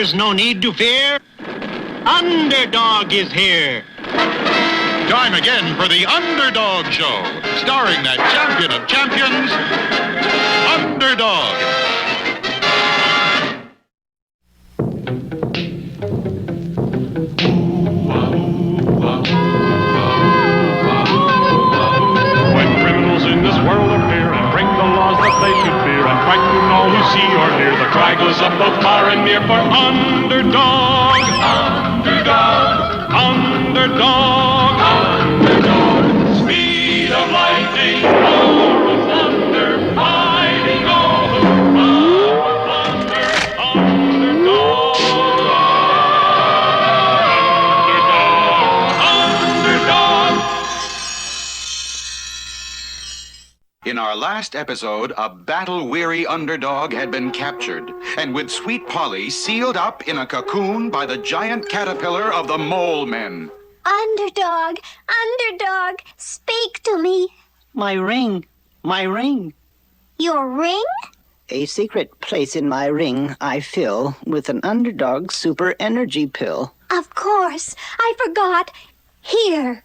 There's no need to fear. Underdog is here. Time again for the Underdog Show, starring that champion of champions, Underdog. When criminals in this world appear and break the laws that they should fear and frighten all who see or hear, the cry goes up both far and near for Underdog. Underdog. Underdog. Underdog. Speed of lightning, roar of thunder, fighting all who thunder. Underdog. Underdog. Underdog. In our last episode, a battle-weary underdog had been captured, and with Sweet Polly sealed up in a cocoon by the giant caterpillar of the Molemen. Underdog, Underdog, speak to me. My ring. Your ring? A secret place in my ring I fill with an Underdog super energy pill. Of course, I forgot. Here.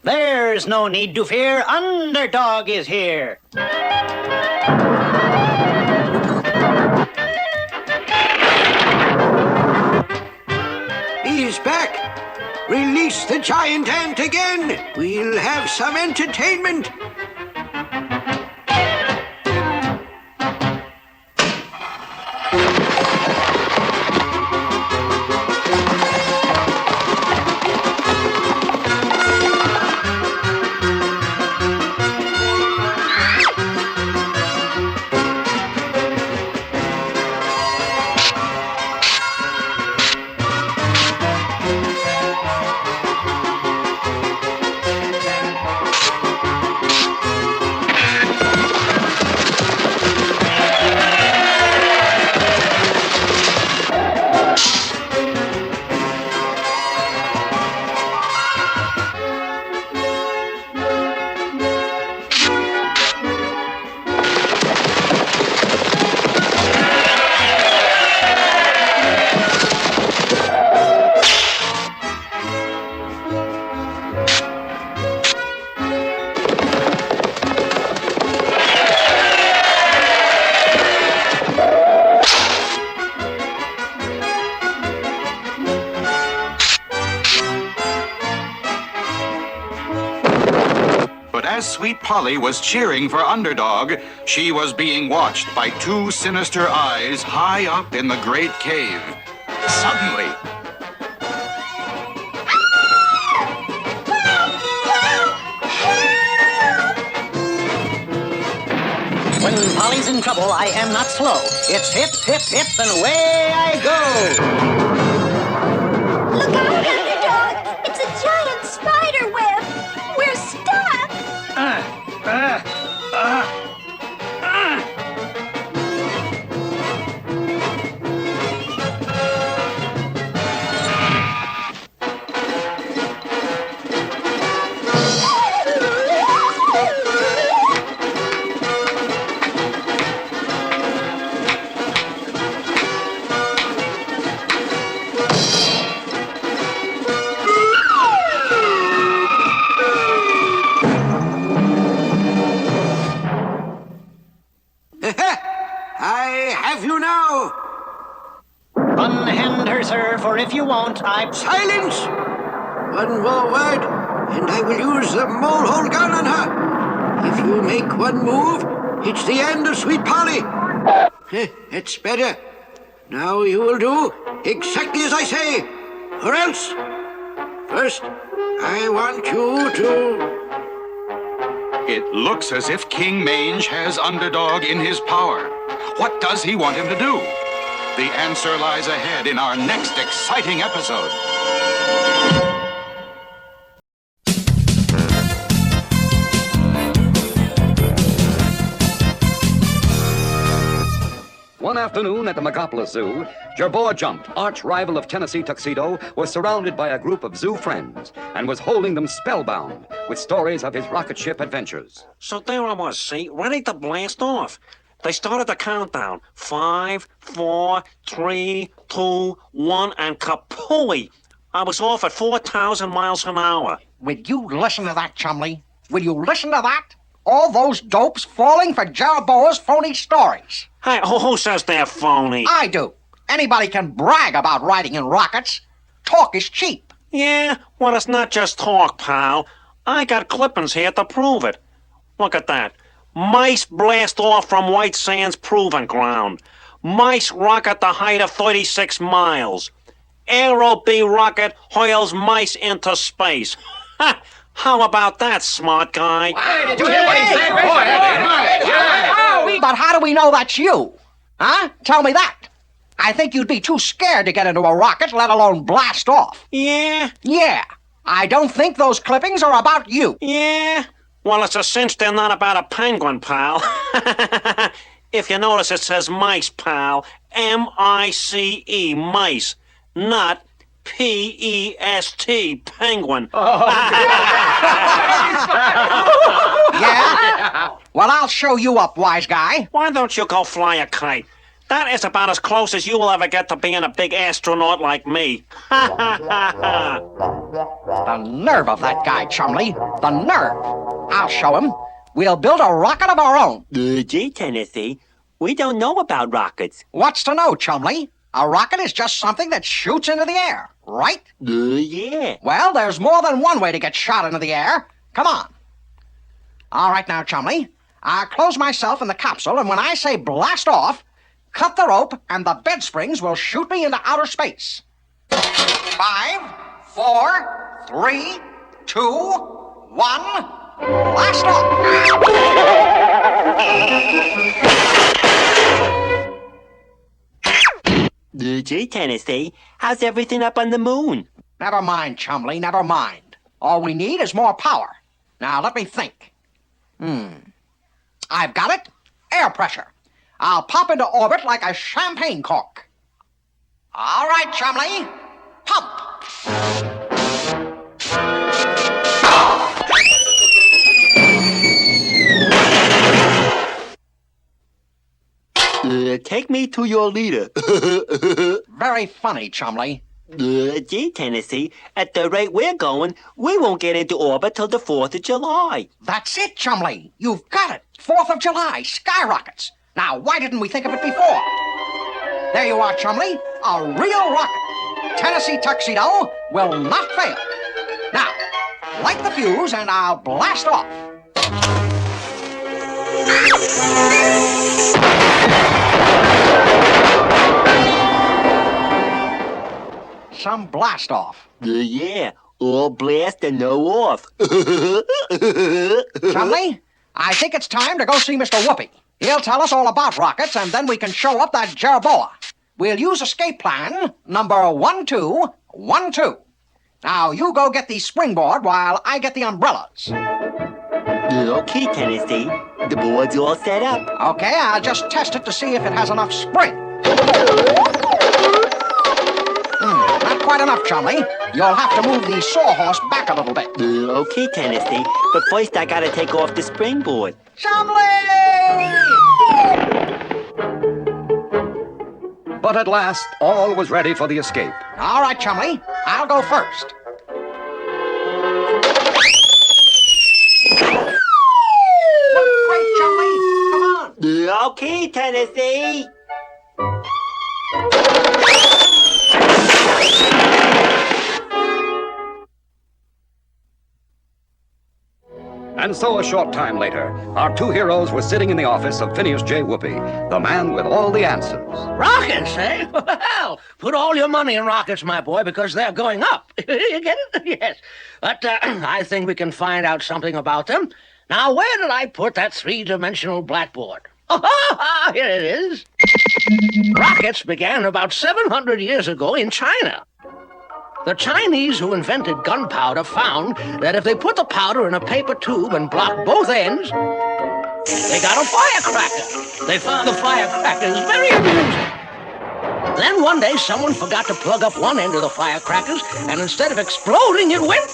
There's no need to fear. Underdog is here. He's back. Release the giant ant again. We'll have some entertainment. As Sweet Polly was cheering for Underdog, she was being watched by two sinister eyes high up in the great cave. Suddenly, When Polly's in trouble, I am not slow. It's hip, hip, hip, and away I go. Look out, Underdog! It's a giant spider web! We're stuck! I have you now. Unhand her, sir, for if you won't, Silence! One more word, and I will use the mole-hole gun on her. If you make one move, it's the end of Sweet Polly. It's better. Now you will do exactly as I say, or else. First, I want you to... It looks as if King Mange has Underdog in his power. What does he want him to do? The answer lies ahead in our next exciting episode. One afternoon at the Megapolis Zoo, Jerboa Jump, arch rival of Tennessee Tuxedo, was surrounded by a group of zoo friends and was holding them spellbound with stories of his rocket ship adventures. So there I was, see, ready to blast off. They started the countdown. 5, 4, 3, 2, 1, and kapooey! I was off at 4,000 miles an hour. Will you listen to that, Chumley? Will you listen to that? All those dopes falling for Jerboa's phony stories. Hey, who says they're phony? I do. Anybody can brag about riding in rockets. Talk is cheap. Yeah, well, it's not just talk, pal. I got clippings here to prove it. Look at that. Mice blast off from White Sands Proving Ground. Mice rocket the height of 36 miles. Aero B rocket hurls mice into space. Ha! How about that, smart guy? But how do we know that's you? Huh? Tell me that. I think you'd be too scared to get into a rocket, let alone blast off. Yeah? Yeah. I don't think those clippings are about you. Yeah? Well, it's a cinch they're not about a penguin, pal. If you notice, it says mice, pal. M-I-C-E, mice. Not P-E-S-T, penguin. Yeah? Well, I'll show you up, wise guy. Why don't you go fly a kite? That is about as close as you will ever get to being a big astronaut like me. The nerve of that guy, Chumley. The nerve. I'll show him. We'll build a rocket of our own. Gee, Tennessee, we don't know about rockets. What's to know, Chumley? A rocket is just something that shoots into the air, right? Yeah. Well, there's more than one way to get shot into the air. Come on. All right now, Chumley. I'll close myself in the capsule, and when I say blast off, cut the rope, and the bed springs will shoot me into outer space. 5, 4, 3, 2, 1, blast off! Gee, Tennessee, how's everything up on the moon? Never mind, Chumley, never mind. All we need is more power. Now, let me think. I've got it. Air pressure. I'll pop into orbit like a champagne cork. All right, Chumley. Pump. Take me to your leader. Very funny, Chumley. Gee, Tennessee, at the rate we're going, we won't get into orbit till the 4th of July. That's it, Chumley. You've got it. 4th of July, skyrockets. Now, why didn't we think of it before? There you are, Chumley. A real rocket. Tennessee Tuxedo will not fail. Now, light the fuse and I'll blast off. Some blast off. Yeah, all blast and no off. Chumley, I think it's time to go see Mr. Whoopi. He'll tell us all about rockets, and then we can show up that Jerboa. We'll use escape plan number 1212. Now, you go get the springboard while I get the umbrellas. Okay, Tennessee. The board's all set up. Okay, I'll just test it to see if it has enough spring. Not quite enough, Chumley. You'll have to move the sawhorse back a little bit. Okay, Tennessee. But first I gotta take off the springboard. Chumley! But at last, all was ready for the escape. All right, Chumley. I'll go first. Great, Chumley. Come on. Okay, Tennessee. And so a short time later, our two heroes were sitting in the office of Phineas J. Whoopi, the man with all the answers. Rockets, eh? Well, put all your money in rockets, my boy, because they're going up. You get it? Yes. But I think we can find out something about them. Now, where did I put that three-dimensional blackboard? Oh, here it is. Rockets began about 700 years ago in China. The Chinese who invented gunpowder found that if they put the powder in a paper tube and blocked both ends, they got a firecracker. They found the firecrackers very amusing. Then one day someone forgot to plug up one end of the firecrackers, and instead of exploding, it went...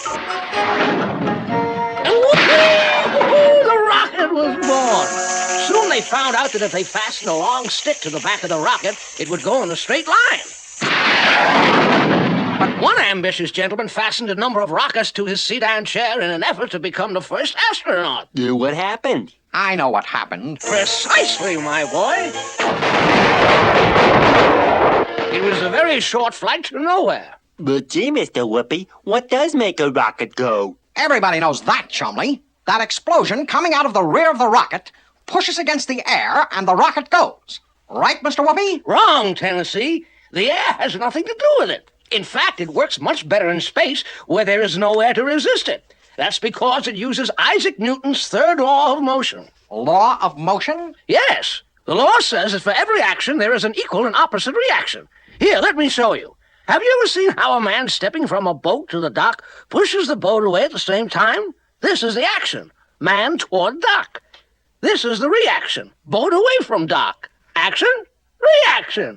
And whoopee! The rocket was born. Soon they found out that if they fastened a long stick to the back of the rocket, it would go in a straight line. But one ambitious gentleman fastened a number of rockets to his sedan chair in an effort to become the first astronaut. What happened? I know what happened. Precisely, my boy. It was a very short flight to nowhere. But gee, Mr. Whoopi, what does make a rocket go? Everybody knows that, Chumley. That explosion coming out of the rear of the rocket pushes against the air and the rocket goes. Right, Mr. Whoopi? Wrong, Tennessee. The air has nothing to do with it. In fact, it works much better in space where there is no air to resist it. That's because it uses Isaac Newton's third law of motion. Law of motion? Yes. The law says that for every action, there is an equal and opposite reaction. Here, let me show you. Have you ever seen how a man stepping from a boat to the dock pushes the boat away at the same time? This is the action. Man toward dock. This is the reaction. Boat away from dock. Action, reaction.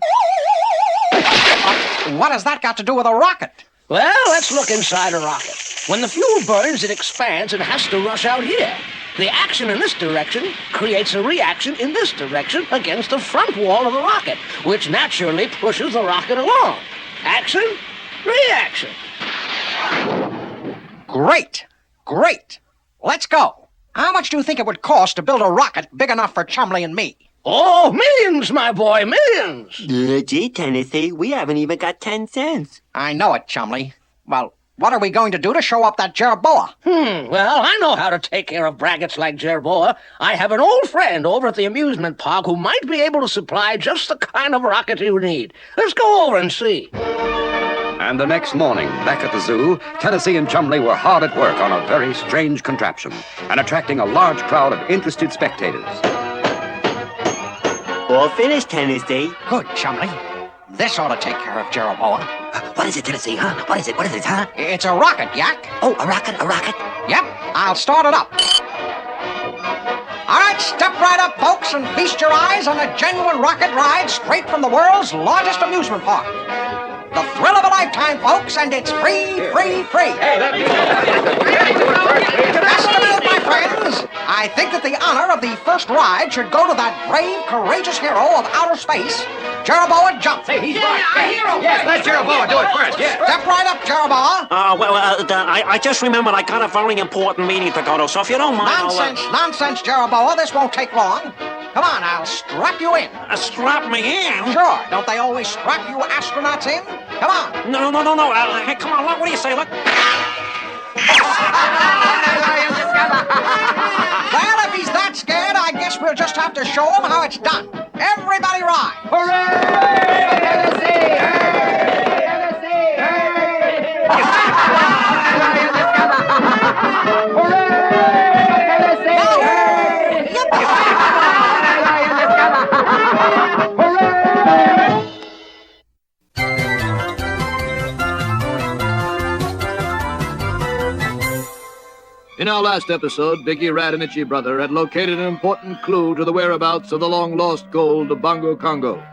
What has that got to do with a rocket? Well, let's look inside a rocket. When the fuel burns, it expands and has to rush out here. The action in this direction creates a reaction in this direction against the front wall of the rocket, which naturally pushes the rocket along. Action, reaction. Great. Let's go. How much do you think it would cost to build a rocket big enough for Chumley and me? Oh, millions, my boy, millions. Gee, Tennessee, we haven't even got 10 cents. I know it, Chumley. Well, what are we going to do to show up that Jerboa? Well, I know how to take care of braggarts like Jerboa. I have an old friend over at the amusement park who might be able to supply just the kind of rocket you need. Let's go over and see. And the next morning, back at the zoo, Tennessee and Chumley were hard at work on a very strange contraption and attracting a large crowd of interested spectators. All finished, Tennessee. Good, Chumley. This ought to take care of Jerboa. What is it, Tennessee, huh? What is it, huh? It's a rocket, Yak. Oh, a rocket? Yep, I'll start it up. All right, step right up, folks, and feast your eyes on a genuine rocket ride straight from the world's largest amusement park. The thrill of a lifetime, folks, and it's free. Best of all, my friends, I think that the honor of the first ride should go to that brave, courageous hero of outer space, Jerboa Jump. Hey, he's right. Hero. Yes, let Jerboa do it first, yes. Step right up, Jerboa. I just remembered I got a very important meeting to go to, so if you don't mind, Nonsense, Jerboa. This won't take long. Come on, I'll strap you in. Strap me in? Sure. Don't they always strap you astronauts in? Come on. No. Hey, come on, what do you say? Look. Well, if he's that scared, I guess we'll just have to show him how it's done. Everybody ride. In our last episode, Biggie, Rat, and Itchy Brother had located an important clue to the whereabouts of the long-lost gold of Bongo Congo.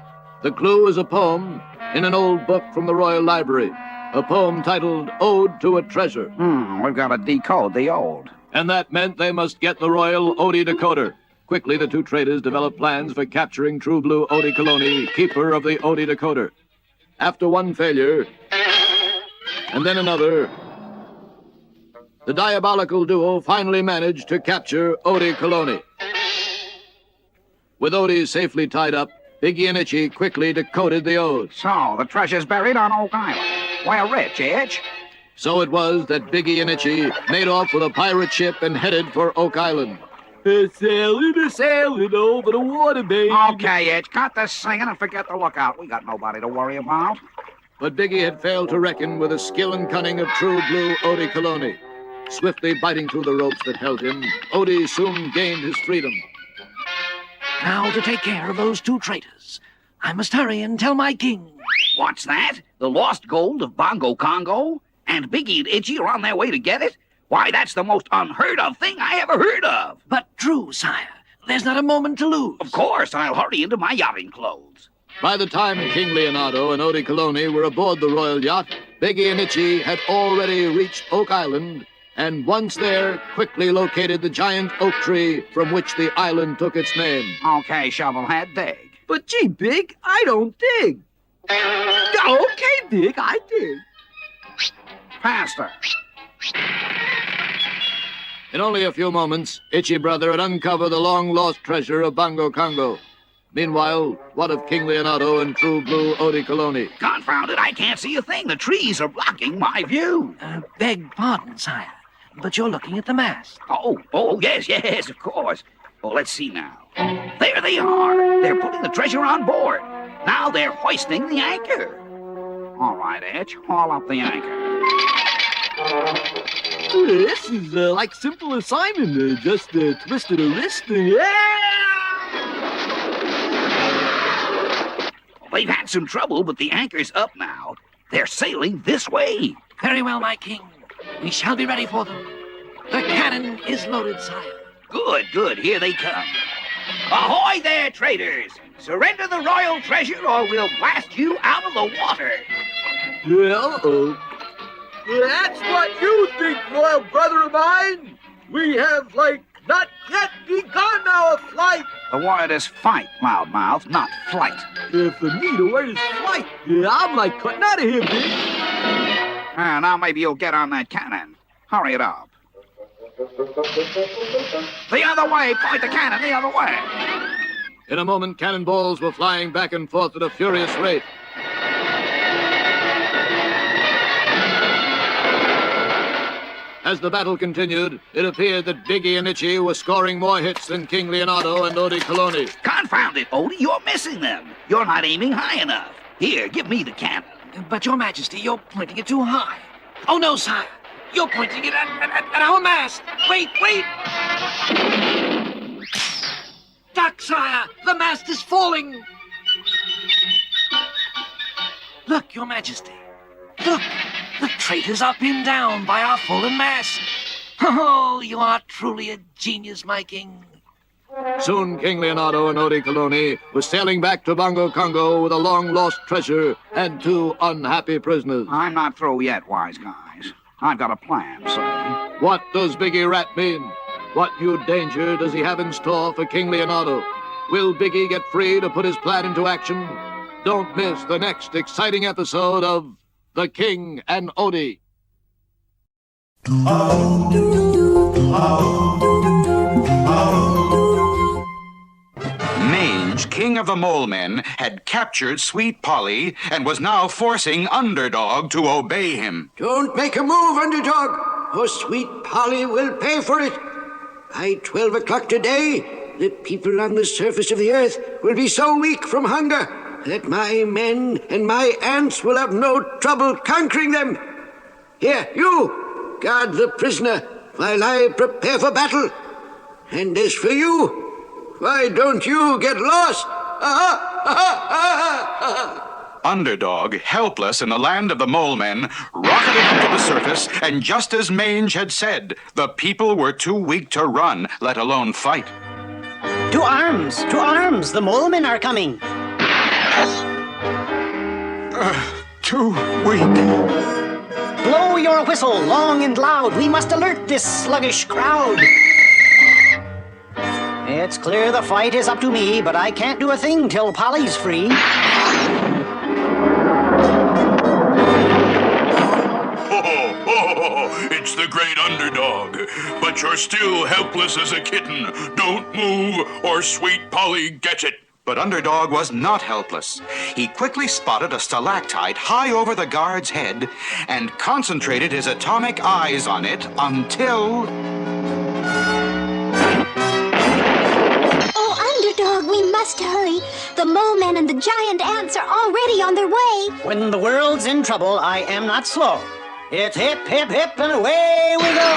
The clue is a poem in an old book from the Royal Library, a poem titled Ode to a Treasure. We've got to decode the ode. And that meant they must get the Royal Odie Decoder. Quickly, the two traders developed plans for capturing True Blue Odie Coloni, keeper of the Odie Decoder. After one failure, and then another, the diabolical duo finally managed to capture Odie Coloni. With Odie safely tied up, Biggie and Itchy quickly decoded the ode. So, the treasure's buried on Oak Island. We're rich, Itch. So it was that Biggie and Itchy made off with a pirate ship and headed for Oak Island. Sailing over the water, baby. Okay, Itch, cut the singing and forget the lookout. We got nobody to worry about. But Biggie had failed to reckon with the skill and cunning of True Blue Odie Coloni. Swiftly biting through the ropes that held him, Odie soon gained his freedom. Now to take care of those two traitors. I must hurry and tell my king. What's that? The lost gold of Bongo Congo? And Biggie and Itchy are on their way to get it? Why, that's the most unheard of thing I ever heard of. But true, sire. There's not a moment to lose. Of course, I'll hurry into my yachting clothes. By the time King Leonardo and Odie Coloni were aboard the royal yacht, Biggie and Itchy had already reached Oak Island, and once there, quickly located the giant oak tree from which the island took its name. Okay, Shovelhead, dig. But gee, Big, I don't dig. Okay, Big, I dig. Faster. In only a few moments, Itchy Brother had uncovered the long-lost treasure of Bongo Congo. Meanwhile, what of King Leonardo and True Blue Odie Coloni? Confound it, I can't see a thing. The trees are blocking my view. Beg pardon, sire, but you're looking at the mast. Oh, yes, of course. Oh, let's see now. There they are. They're putting the treasure on board. Now they're hoisting the anchor. All right, Etch, haul up the anchor. This is like simple assignment. Just twisted a wrist. They've had some trouble, but the anchor's up now. They're sailing this way. Very well, my king. We shall be ready for them. The cannon is loaded, sire. Good. Here they come. Ahoy there, traitors! Surrender the royal treasure or we'll blast you out of the water. Uh-oh. That's what you think, royal brother of mine. We have, not yet begun our flight. The word is fight, loudmouth, not flight. For me, the word is flight. I'm cutting out of here, Big. Now maybe you'll get on that cannon. Hurry it up. The other way! Point the cannon the other way! In a moment, cannonballs were flying back and forth at a furious rate. As the battle continued, it appeared that Biggie and Itchy were scoring more hits than King Leonardo and Odie Coloni. Confound it, Odie, you're missing them. You're not aiming high enough. Here, give me the cannon. But, Your Majesty, you're pointing it too high. Oh, no, sire. You're pointing it at our mast. Wait. Duck, sire. The mast is falling. Look, Your Majesty. Look. The traitors are pinned down by our fallen mast. Oh, you are truly a genius, my king. Soon King Leonardo and Odie Coloni were sailing back to Bongo Congo with a long-lost treasure and 2 unhappy prisoners. I'm not through yet, wise guys. I've got a plan, sir. What does Biggie Rat mean? What new danger does he have in store for King Leonardo? Will Biggie get free to put his plan into action? Don't miss the next exciting episode of The King and Odie. Mange, king of the Molemen, had captured Sweet Polly and was now forcing Underdog to obey him. Don't make a move, Underdog, or Sweet Polly will pay for it. By 12 o'clock today, the people on the surface of the earth will be so weak from hunger that my men and my ants will have no trouble conquering them. Here, you, guard the prisoner while I prepare for battle. And as for you, why don't you get lost? Underdog, helpless in the land of the Molemen, rocketed up to the surface, and just as Mange had said, the people were too weak to run, let alone fight. To arms! To arms! The Molemen are coming! Too weak. Blow your whistle long and loud. We must alert this sluggish crowd. It's clear the fight is up to me, but I can't do a thing till Polly's free. It's the great Underdog, but you're still helpless as a kitten. Don't move, or Sweet Polly gets it. But Underdog was not helpless. He quickly spotted a stalactite high over the guard's head and concentrated his atomic eyes on it until... Oh, Underdog, we must hurry. The Molemen and the giant ants are already on their way. When the world's in trouble, I am not slow. It's hip, hip, hip, and away we go.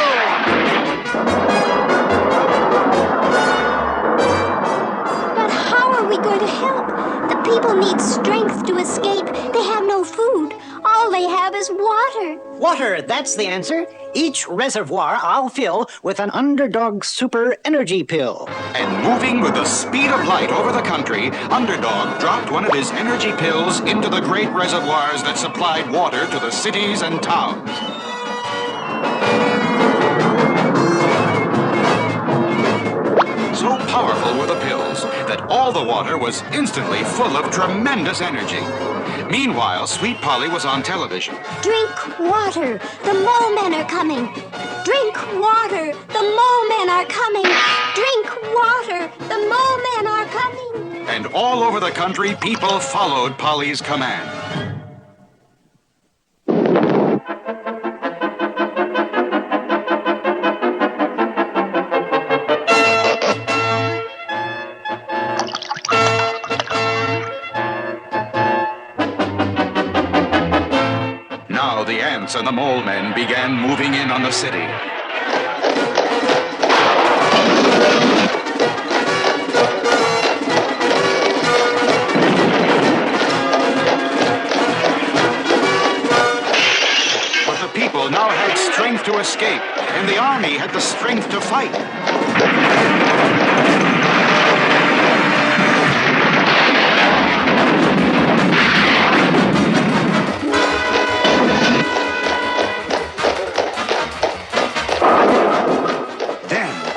But how are we going to help? The people need strength to escape. They have no food. All they have is water. Water, that's the answer. Each reservoir I'll fill with an Underdog super energy pill. And moving with the speed of light over the country, Underdog dropped one of his energy pills into the great reservoirs that supplied water to the cities and towns. So powerful were the pills that all the water was instantly full of tremendous energy. Meanwhile, Sweet Polly was on television. Drink water. The Molemen are coming. Drink water. The Molemen are coming. Drink water. The Molemen are coming. And all over the country, people followed Polly's command. Now the ants and the mole men began moving in on the city. But the people now had strength to escape, and the army had the strength to fight.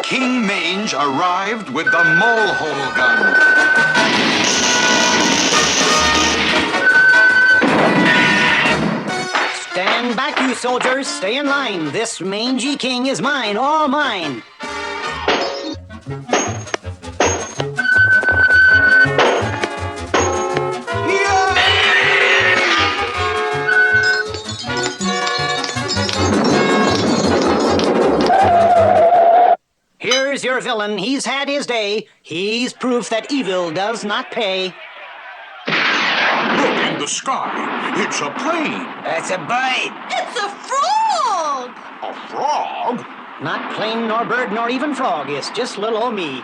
King Mange arrived with the mole hole gun. Stand back, you soldiers. Stay in line. This mangy king is mine, all mine. Here's your villain. He's had his day. He's proof that evil does not pay. Look in the sky. It's a plane. That's a bird. It's a frog. A frog? Not plane nor bird nor even frog. It's just little old me.